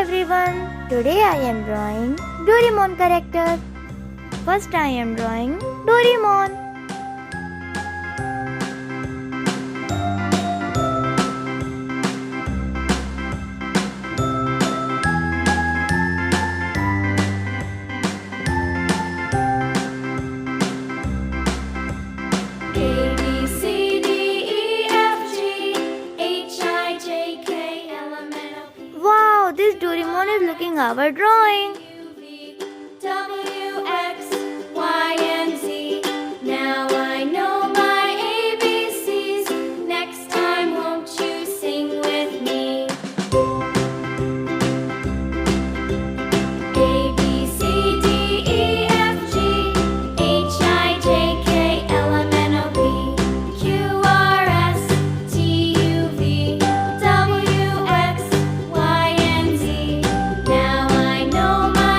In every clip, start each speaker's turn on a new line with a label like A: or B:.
A: everyone, today I am drawing Doremon character. First I am drawing Doremon. Wow, this Doremon is looking our drawing.
B: W, X, Y, and Z. Now I know my ABCs. Next time, won't you sing with me? A, B, C, D, E, F, G, H, I, J, K, L, M, N, O, P, Q, R, S, T, U, V, W, X, Y, and Z. Now I know my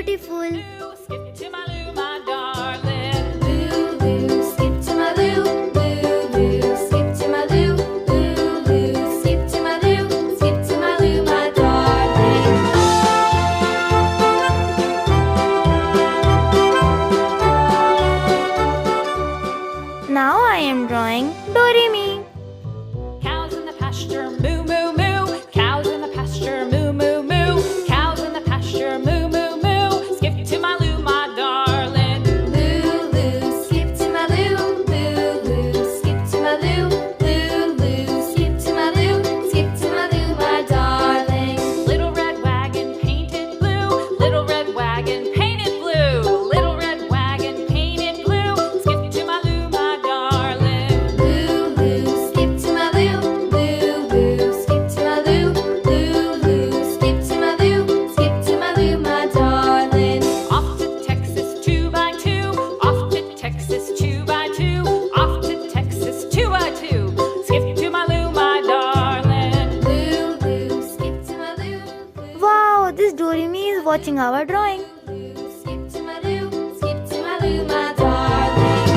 A: beautiful.
B: Skip to my loo, my darling. Loo, loo, skip to my loo. Loo, loo, skip to my loo. Loo, loo, skip to my loo. Skip to my loo, my darling.
A: Now I am drawing Doremi.
B: Cows in the pasture, moo, moo, moo. Cows in the pasture, moo, moo, moo. Cows in the pasture, moo, moo, moo. Skip to my loo, my darling. Loo, loo, skip to my loo. Loo, loo, skip to my loo. Loo, loo, skip to my loo. Skip to my loo, my darling. Little red wagon painted blue. Little red wagon painted blue. Little red wagon painted blue. Skip to my loo, my darling. Loo, loo, skip to my loo. Loo, loo, skip to my loo. Loo, loo, skip to my loo. Skip to my loo, my darling. Off to Texas 2 by 2. Off to Texas 2 by 2. Off to Texas 2 by 2. Skip to my loo, my darling. Loo, loo, skip to my loo.
A: Wow, this Doremi is watching our drawing.
B: Loo, skip to my loo. Skip to my loo, my darling.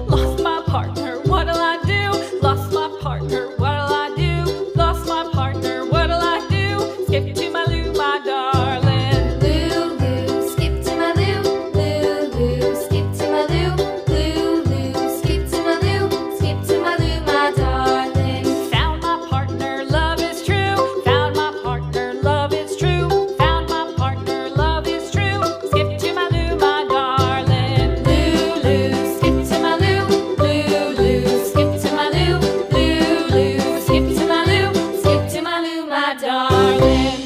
B: Lost my partner, what'll I do? Lost my partner, what'll I do? Lost my partner, what'll I do? Skip to my loo, my darling. Loo, loo, skip to my loo. Loo, loo, skip to my loo. Loo, loo, skip to my loo. Skip to my loo, my darling. Found my partner, love is true. Found my partner, love is true. Found my partner, love is true. Skip to my loo, my darling. Loo, loo, skip to my loo. Loo, loo, skip to my loo. Loo, loo, skip to my loo. Skip to my loo, my darling.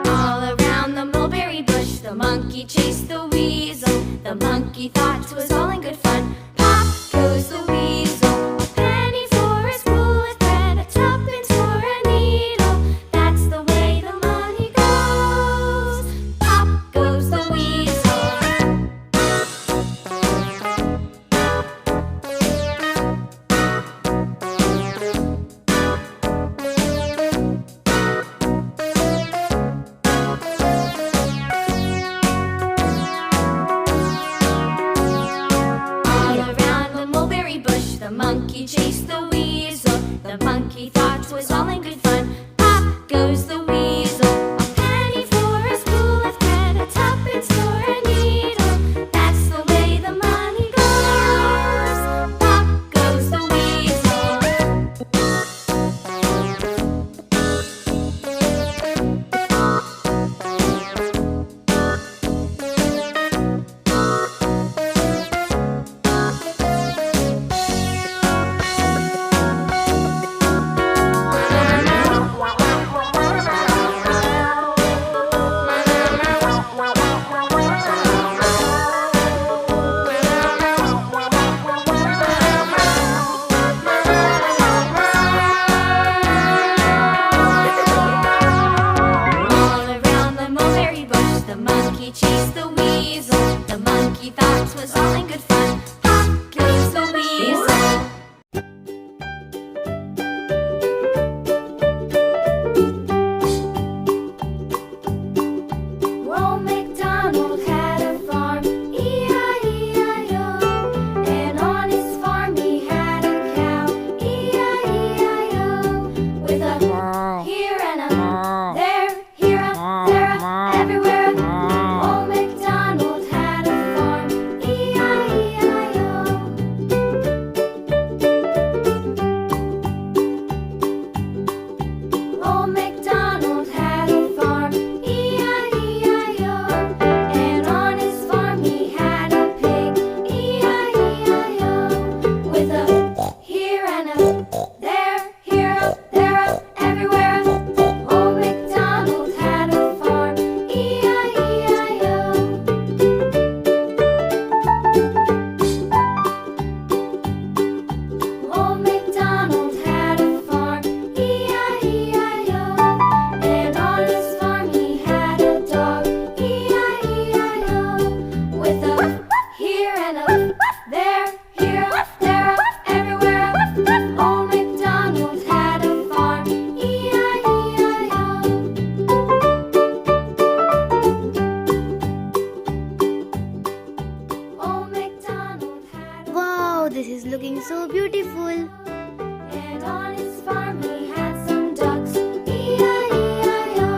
B: All around the mulberry bush, the monkey chased the weasel. The monkey thought 'twas all in good fun. Pop goes the weasel. A penny for a spool of thread, a tuppence for a needle. That's the way the money goes. Pop goes the weasel. All around the mulberry bush, the monkey chased the weasel. The monkey thought 'twas all in good fun. Pop goes the weasel. A penny for a spool of thread, a tuppence for a needle. That's the way the money goes. Pop goes the weasel. All around the mulberry bush, the monkey chased the weasel. The monkey thought 'twas all in good fun. Pop goes the weasel. Old MacDonald had a farm, E-I-E-I-O. And on his farm he had a cow, E-I-E-I-O. With a here and a there, here a, there a, everywhere a. Old MacDonald had a farm, E-I-E-I-O.
A: this is looking so beautiful.
C: And on his farm he had some ducks, E-I-E-I-O,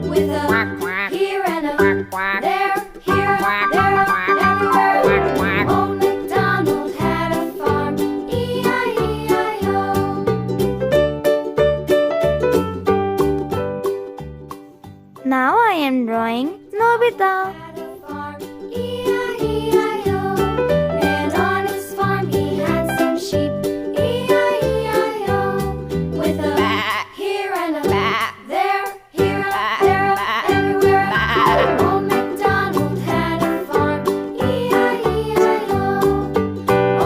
C: with a
D: Quack, quack.
C: here and a
D: Quack.
C: there, here,
D: Quack.
C: there, everywhere.
D: Quack, quack.
C: Old MacDonald had a farm, E-I-E-I-O.
A: Now I am drawing Nobita.
C: Had a farm, E-I-E-I-O. And on his farm he had some sheep, E-I-E-I-O, with a here and a there, here, there, everywhere. Old MacDonald had a farm, E-I-E-I-O.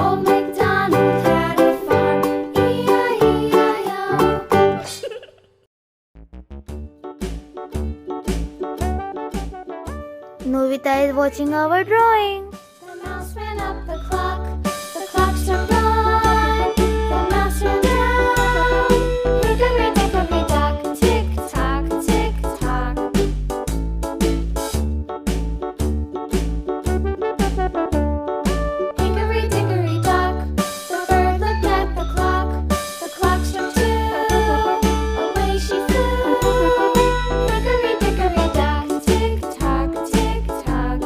C: Old MacDonald had a farm, E-I-E-I-O.
A: Nobita is watching our drawing.
C: The mouse ran up the clock struck one. The mouse ran down, hickory-dickory-dock, tick-tock, tick-tock. Hickory-dickory-dock, the bird looked at the clock struck two, away she flew. Hickory-dickory-dock, tick-tock, tick-tock.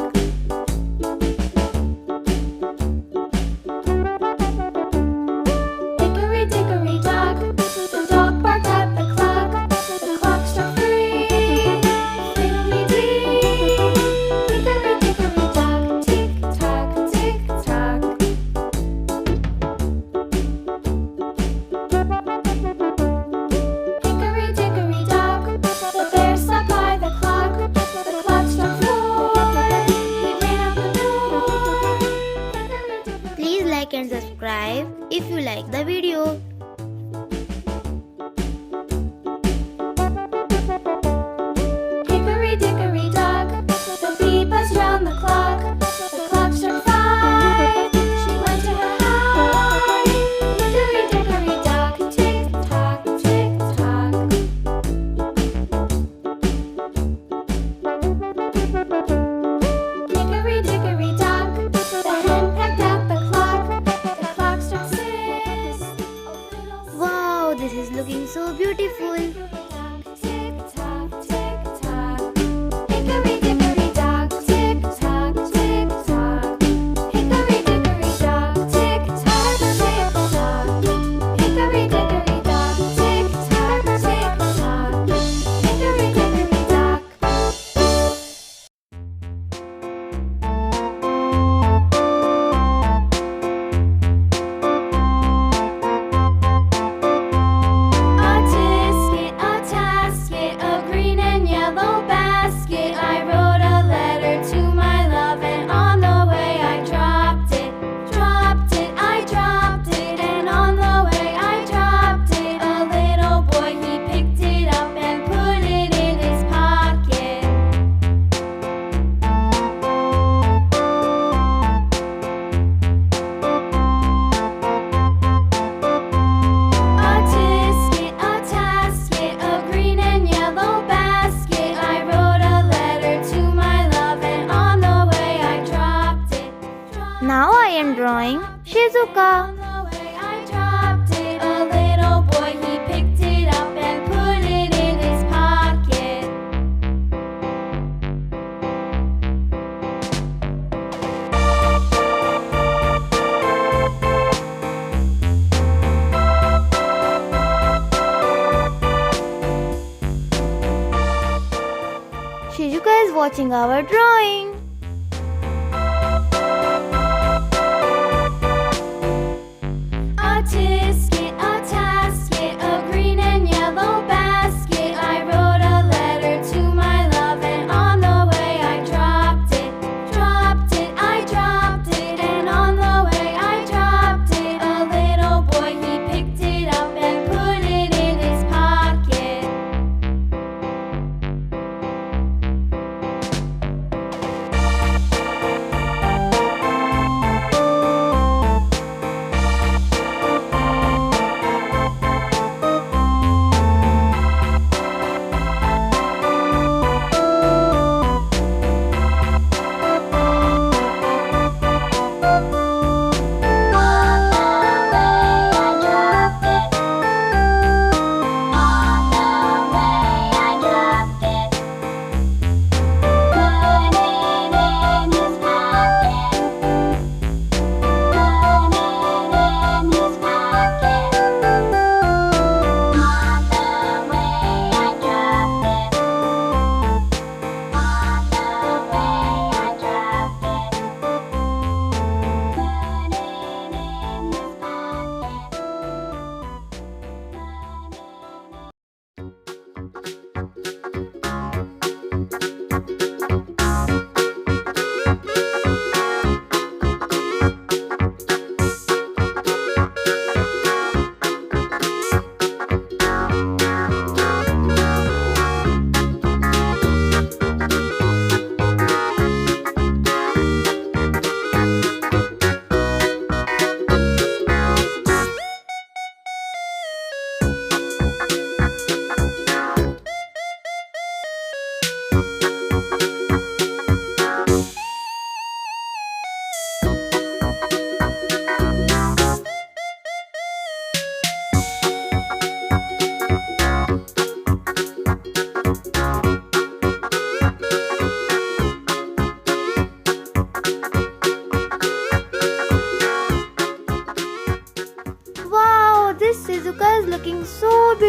C: Hickory-dickory-dock, the dog barked at the clock struck three. Fiddly-dee, hickory-dickory-dock, tick-tock, tick-tock. Hickory-dickory-dock, the bear sat by the clock struck four. He ran out the door. Hickory-dickory-dock.
A: Please like and subscribe if you like the video.
C: Hickory-dickory-dock, the bee buzzed round the clock struck five. She went to her hive. Hickory-dickory-dock, tick-tock, tick-tock. Hickory-dickory-dock, the hen pecked at the clock struck six. Oh, little
A: Wow, this is looking so beautiful.
C: tick-tock, tick-tock. Hickory-dickory-dock, tick-tock, tick-tock. Hickory-dickory-dock, tick-tock, tick-tock. Hickory-dickory-dock, tick-tock, tick-tock. Hickory-dickory-dock. A tisket, a tasket, a green and yellow basket. I wrote a letter to my love, and on the way I dropped it, I dropped it, and on the way I dropped it. A little boy, he picked it up and put it in his pocket. A tisket, a tasket, a green and yellow basket. I wrote a letter to my love, and on the way I dropped it.
A: Now I am drawing Shizuka.
C: On the way I dropped it. A little boy, he picked it up and put it in his pocket.
A: 'Shizuka is watching our drawing.
C: A tisket, a tasket, a green and yellow basket. I wrote a letter to my love, and on the way I dropped it, I dropped it, and on the way I dropped it. A little boy, he picked it up and put it in his pocket.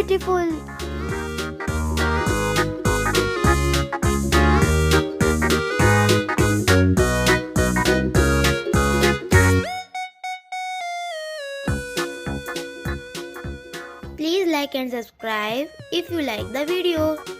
A: beautiful. Please like and subscribe if you like the video.